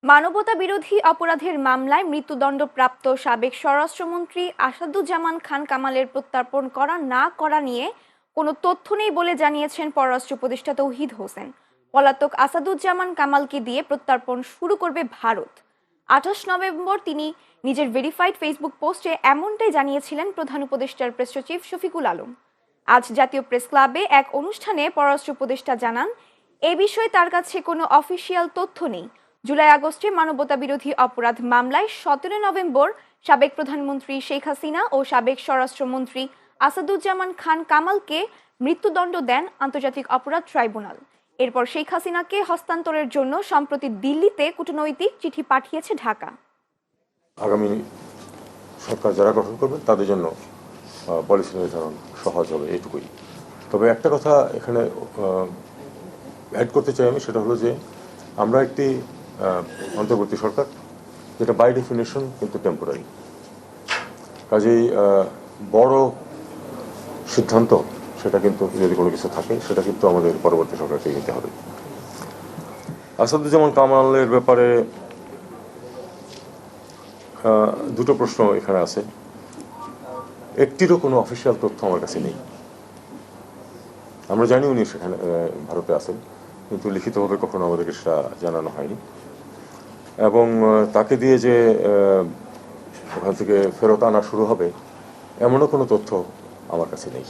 মানবতা বিরোধী অপরাধের মামলায় মৃত্যুদণ্ডপ্রাপ্ত সাবেক স্বরাষ্ট্রমন্ত্রী আসাদুজ্জামান খান কামালের প্রত্যর্পণ করা না করা নিয়ে কোনো তথ্য নেই বলে জানিয়েছেন পররাষ্ট্র উপদেষ্টা তৌহিদ হোসেন। পলাতক আসাদুজ্জামান কামালকে দিয়ে প্রত্যর্পণ শুরু করবে ভারত। 28 নভেম্বর তিনি নিজের ভেরিফাইড ফেসবুক পোস্টে এমনটাই জানিয়েছিলেন প্রধান উপদেষ্টার প্রেস সচিব শফিকুল আলম। আজ জাতীয় প্রেস ক্লাবে এক অনুষ্ঠানে পররাষ্ট্র উপদেষ্টা জানান, এ বিষয়ে তার কাছে কোনো অফিসিয়াল তথ্য নেই। জুলাই আগস্টে মানবতা বিরোধী অপরাধ মামলায় 17 নভেম্বর সাবেক প্রধানমন্ত্রী শেখ হাসিনা ও সাবেক স্বরাষ্ট্রমন্ত্রী আসাদুজ্জামান খান কামালকে মৃত্যুদণ্ড দেন আন্তর্জাতিক অপরাধ ট্রাইব্যুনাল। এরপর শেখ হাসিনাকে হস্তান্তরের জন্য সম্প্রতি দিল্লিতে কূটনৈতিক চিঠি পাঠিয়েছে ঢাকা। আগামী সরকার যারা গঠন করবেন তাদের জন্য পলিসি নির্ধারণ সহজ হবে, এইটুকুই। তবে একটা কথা এখানে অ্যাড করতে চাই আমি, সেটা হলো যে আমরা একটি অন্তর্বর্তী সরকার, যেটা বাই ডেফিনেশন কিন্তু টেম্পোরারি। কাজেই বড় সিদ্ধান্ত সেটা কিন্তু যদি কোনো কিছু থাকে সেটা কিন্তু আমাদের পরবর্তী সরকারকে নিতে হবে। আসাদুজ্জামান কামালের ব্যাপারে দুটো প্রশ্ন এখানে আছে। একটিরও কোনো অফিসিয়াল তথ্য আমার কাছে নেই। আমরা জানি উনি সেখানে ভারতে আছেন, কিন্তু লিখিতভাবে কখনো আমাদেরকে সেটা জানানো হয়নি। এবং তাকে দিয়ে যে ওখান থেকে ফেরত আনা শুরু হবে এমনও কোনো তথ্য আমার কাছে নেই।